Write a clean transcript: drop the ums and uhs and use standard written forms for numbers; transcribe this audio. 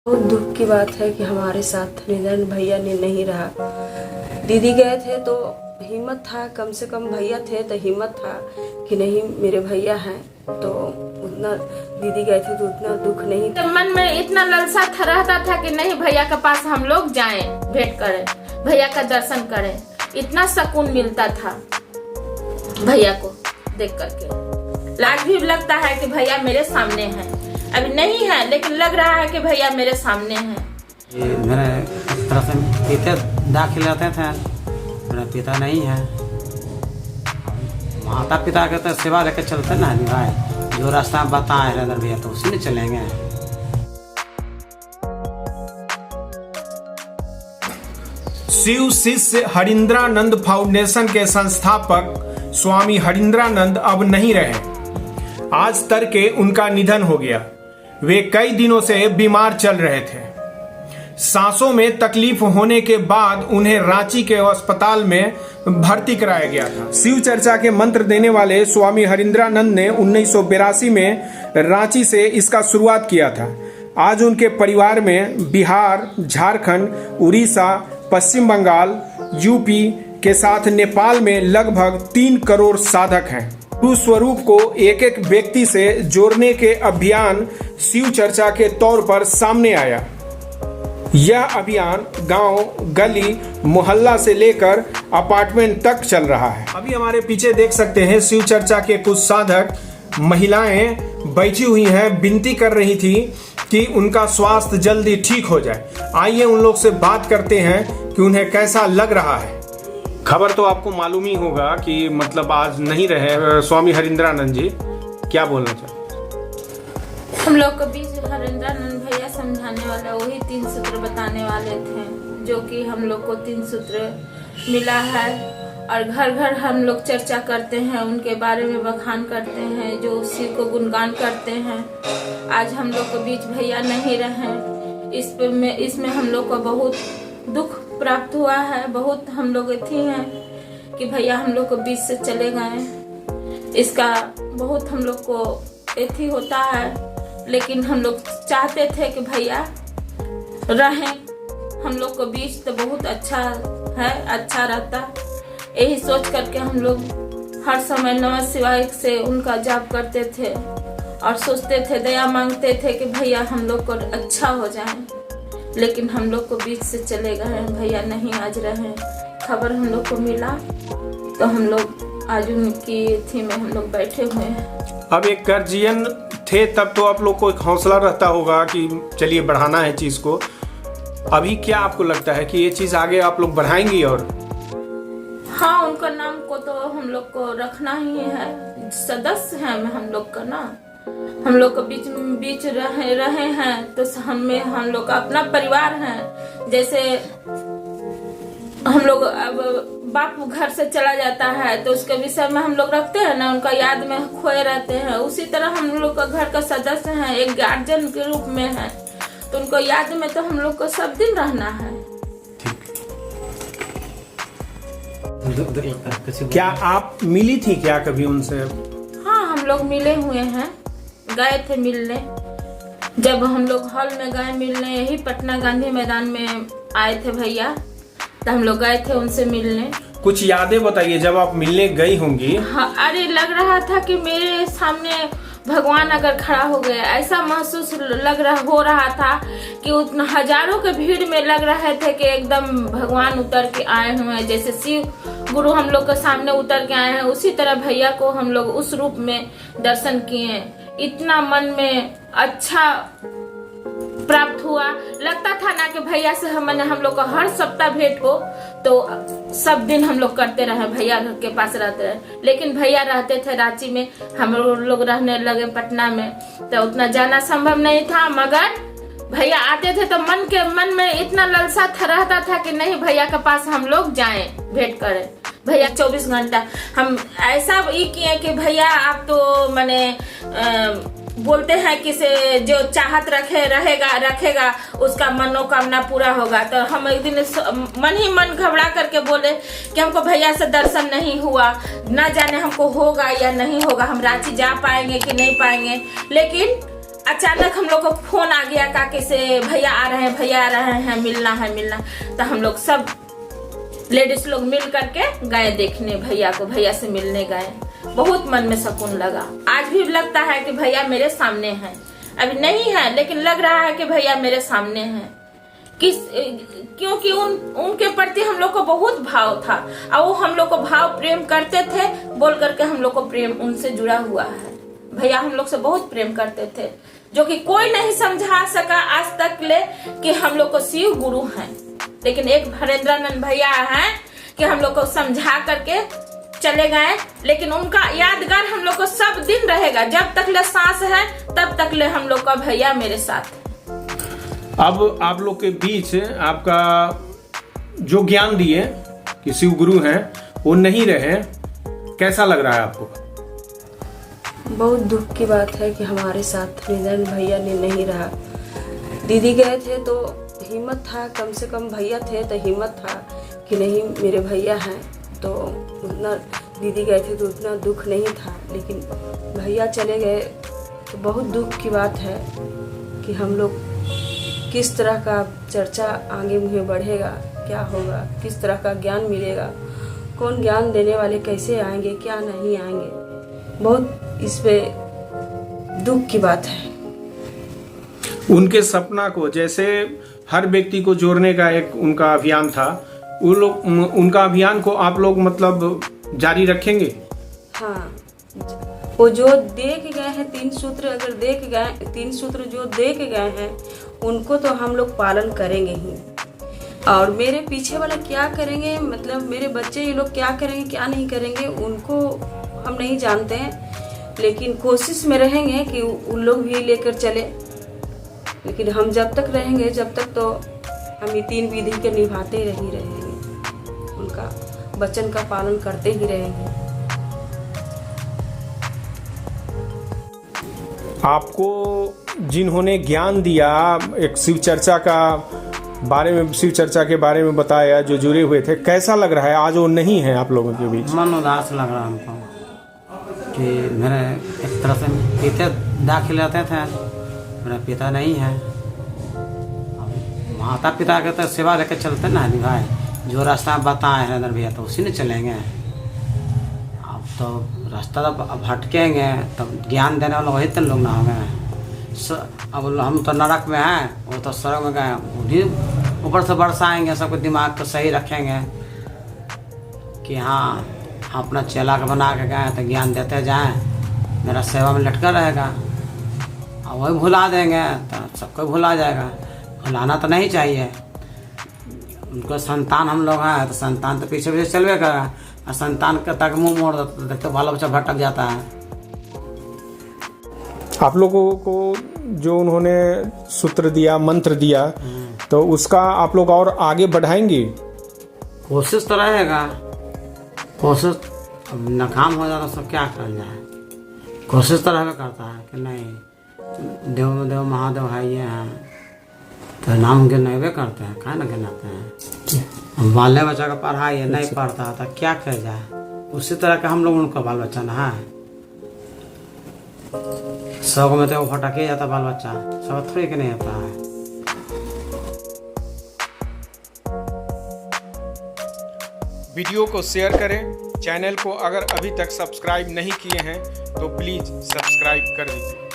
बहुत दुख की बात है कि हमारे साथ निधन भैया ने नहीं रहा। दीदी गए थे तो हिम्मत था, कम से कम भैया थे तो हिम्मत था कि नहीं मेरे भैया हैं, तो उतना दीदी गए थे तो उतना दुख नहीं। तो मन में इतना ललसा रहता था कि नहीं भैया के पास हम लोग जाएं, भेंट करें, भैया का दर्शन करें। इतना सुकून मिलता था भैया को देख करके। आज भी लगता है कि भैया मेरे सामने हैं। अभी नहीं है लेकिन लग रहा है कि भैया मेरे सामने हैं। मेरे तरफ से पिता दाखिल रहते थे, मेरा पिता नहीं है। माता पिता के तो सेवा लेके चलते ना भाई, जो रास्ता बताए रहे भैया तो उसी में चलेंगे। शिव शिष्य हरिंद्रानंद फाउंडेशन के संस्थापक स्वामी हरिंद्रानंद अब नहीं रहे। आज तड़के उनका निधन हो गया। वे कई दिनों से बीमार चल रहे थे। सांसों में तकलीफ होने के बाद उन्हें रांची के अस्पताल में भर्ती कराया गया था। शिव चर्चा के मंत्र देने वाले स्वामी हरिंद्रानंद ने 1982 में रांची से इसका शुरुआत किया था। आज उनके परिवार में बिहार, झारखंड, उड़ीसा, पश्चिम बंगाल, यूपी के साथ नेपाल में लगभग 3 करोड़ साधक हैं। गुरु स्वरूप को एक एक व्यक्ति से जोड़ने के अभियान शिव चर्चा के तौर पर सामने आया। यह अभियान गांव, गली, मोहल्ला से लेकर अपार्टमेंट तक चल रहा है। अभी हमारे पीछे देख सकते हैं शिव चर्चा के कुछ साधक महिलाएं बैठी हुई हैं, विनती कर रही थी कि उनका स्वास्थ्य जल्दी ठीक हो जाए। आइए उन लोग से बात करते हैं कि उन्हें कैसा लग रहा है। खबर तो आपको मालूम ही होगा कि मतलब आज नहीं रहे स्वामी हरिंद्रानंद जी, क्या बोलना चाहते? हम लोग को बीच हरिंद्रानंद भैया समझाने वाला वही 3 सूत्र बताने वाले थे, जो कि हम लोग को 3 सूत्र मिला है और घर घर हम लोग चर्चा करते हैं, उनके बारे में बखान करते हैं, जो उसी को गुणगान करते हैं। आज हम लोग को बीच भैया नहीं रहे, इसमें हम लोग को बहुत दुख प्राप्त हुआ है। बहुत हम लोग थी हैं कि भैया हम लोग को बीच से चले गए। इसका बहुत हम लोग को एथी होता है, लेकिन हम लोग चाहते थे कि भैया रहें हम लोग को बीच, तो बहुत अच्छा है, अच्छा रहता। यही सोच करके हम लोग हर समय नमः शिवाय से उनका जाप करते थे और सोचते थे, दया मांगते थे कि भैया हम लोग को अच्छा हो जाए। लेकिन हम लोग को बीच से चले गए, भैया नहीं आज रहे। खबर हम लोग को मिला तो हम लोग आज उनकी थी में हम लोग बैठे हुए हैं। अब एक गार्जियन थे तब तो आप लोग को एक हौसला रहता होगा कि चलिए बढ़ाना है चीज को। अभी क्या आपको लगता है कि ये चीज आगे आप लोग बढ़ाएंगी? और हाँ, उनका नाम को तो हम लोग को रखना ही है, सदस्य हैं हम लोग का ना। हम लोग को बीच रहे हैं तो हम लोग का अपना परिवार है। जैसे हम लोग अब बाप घर से चला जाता है तो उसके विषय में हम लोग रखते हैं ना, उनका याद में खोए रहते हैं। उसी तरह हम लोग का घर का सदस्य हैं, एक गार्जियन के रूप में है, तो उनको याद में तो हम लोग को सब दिन रहना है। क्या आप मिली थी क्या कभी उनसे? हाँ, हम लोग मिले हुए हैं, गए थे मिलने। जब हम लोग हॉल में गए मिलने, यही पटना गांधी मैदान में आए थे भैया, तो हम लोग गए थे उनसे मिलने। कुछ यादें बताइए जब आप मिलने गई होंगी। हाँ, अरे लग रहा था कि मेरे सामने भगवान अगर खड़ा हो गया, ऐसा महसूस हो रहा था कि उतना हजारों के भीड़ में लग रहे थे कि एकदम भगवान उतर के आए हुए हैं। जैसे शिव गुरु हम लोग के सामने उतर के आए हैं, उसी तरह भैया को हम लोग उस रूप में दर्शन किए। इतना मन में अच्छा प्राप्त हुआ, लगता था ना कि भैया से हम लोग का हर सप्ताह भेंट हो तो सब दिन हम लोग करते रहे, भैया के पास रहते रहे। लेकिन भैया रहते थे रांची में, हम लोग रहने लगे पटना में, तो उतना जाना संभव नहीं था। मगर भैया आते थे तो मन में इतना ललसा रहता था कि नहीं भैया के पास हम लोग जाएं, भेंट करें। भैया 24 घंटा हम ऐसा ये किए कि भैया आप तो माने बोलते हैं कि से जो चाहत रखेगा उसका मनोकामना पूरा होगा। तो हम एक दिन मन ही मन घबरा करके बोले कि हमको भैया से दर्शन नहीं हुआ, ना जाने हमको होगा या नहीं होगा, हम रांची जा पाएंगे कि नहीं पाएंगे। लेकिन अचानक हम लोग को फोन आ गया काके से, भैया आ रहे हैं, मिलना। तो हम लोग सब लेडीज लोग मिल करके गए देखने भैया को, भैया से मिलने गए। बहुत मन में सुकून लगा। आज भी लगता है कि भैया मेरे सामने हैं। अभी नहीं है लेकिन लग रहा है कि भैया मेरे सामने हैं। क्योंकि उनके प्रति हम लोग को बहुत भाव था और वो हम लोग को भाव प्रेम करते थे, बोल करके हम लोग को प्रेम उनसे जुड़ा हुआ है। भैया हम लोग से बहुत प्रेम करते थे, जो कि कोई नहीं समझा सका आज तक ले कि हम लोग को शिव गुरु हैं। लेकिन एक हरेंद्रानंद भैया हैं कि हम लोग को समझा करके चले गए। लेकिन उनका यादगार हम लोग को सब दिन रहेगा। जब तक ले सांस है तब तक ले हम लोग का भैया मेरे साथ है। अब आप लोग के बीच आपका जो ज्ञान दिए कि शिव गुरु हैं वो नहीं रहे, कैसा लग रहा है आपको? बहुत दुख की बात है कि हमारे साथ निधन भैया ने नहीं रहा। दीदी गए थे तो हिम्मत था, कम से कम भैया थे तो हिम्मत था कि नहीं मेरे भैया हैं, तो उतना दीदी गए थे तो उतना दुख नहीं था। लेकिन भैया चले गए तो बहुत दुख की बात है कि हम लोग किस तरह का चर्चा आगे मुझे बढ़ेगा, क्या होगा, किस तरह का ज्ञान मिलेगा, कौन ज्ञान देने वाले कैसे आएंगे, क्या नहीं आएंगे। बहुत इस पे दुख की बात है। उनके सपना को, जैसे हर व्यक्ति को जोड़ने का एक उनका अभियान था, वो लोग उनका अभियान को आप लोग मतलब जारी रखेंगे? हाँ, वो जो दे के गए हैं 3 सूत्र, अगर दे के गए 3 सूत्र जो दे के गए हैं उनको तो हम लोग पालन करेंगे ही। और मेरे पीछे वाला क्या करेंगे, मतलब मेरे बच्चे ये लोग क्या करेंगे क्या नहीं करेंगे उनको हम नहीं जानते हैं। लेकिन कोशिश में रहेंगे कि उन लोग भी लेकर चले। लेकिन हम जब तक रहेंगे जब तक तो हम ये 3 विधि के निभाते ही रहेंगे, उनका वचन का पालन करते ही रहेंगे। आपको जिन्होंने ज्ञान दिया, एक शिव चर्चा के बारे में बताया, जो जुड़े हुए थे, कैसा लग रहा है आज वो नहीं है आप लोगों के बीच? मन उदास लग रहा है हमको कि मेरे एक तरह से पिता दाखिल रहते थे, मेरा पिता नहीं है। अब माता पिता के तो सेवा लेकर चलते ना भाई, जो रास्ता बताए हैं भैया तो उसी ने चलेंगे। अब तो रास्ता अब भटकेंगे तब ज्ञान देने वाला वही तो लोग ना होंगे। अब हम तो नरक में हैं, वो तो स्वर्ग में गए, उन्हीं ऊपर से बरसाएंगे, सबको दिमाग को सही रखेंगे कि हाँ अपना चेला का बना के गए तो ज्ञान देते जाएं, मेरा सेवा में लटका रहेगा। और वही भुला देंगे तो सबको भुला जाएगा। भुलाना तो नहीं चाहिए। उनको संतान हम लोग हैं तो संतान तो पीछे पीछे चलवे करेगा, और संतान के तक मुँह मोड़ देते तो बाल बच्चा भटक जाता है। आप लोगों को जो उन्होंने सूत्र दिया, मंत्र दिया, तो उसका आप लोग और आगे बढ़ाएंगे? कोशिश तो रहेगा। कोशिश अब नाकाम हो जाता तो क्या कर जाए, कोशिश तो रहबे करता है कि नहीं देव में देव महादेव है ये हैं, तो नाम गिनबे करते हैं, क्या ना गिनाते हैं। बाले बच्चा का पढ़ाई है नहीं पढ़ता तो क्या कर जाए। उसी तरह का हम लोग उनका बाल बच्चा ना है। 100 में तो वो फटके जाता बाल बच्चा, सब थोड़ी के नहीं आता है। वीडियो को शेयर करें। चैनल को अगर अभी तक सब्सक्राइब नहीं किए हैं तो प्लीज़ सब्सक्राइब कर दीजिए।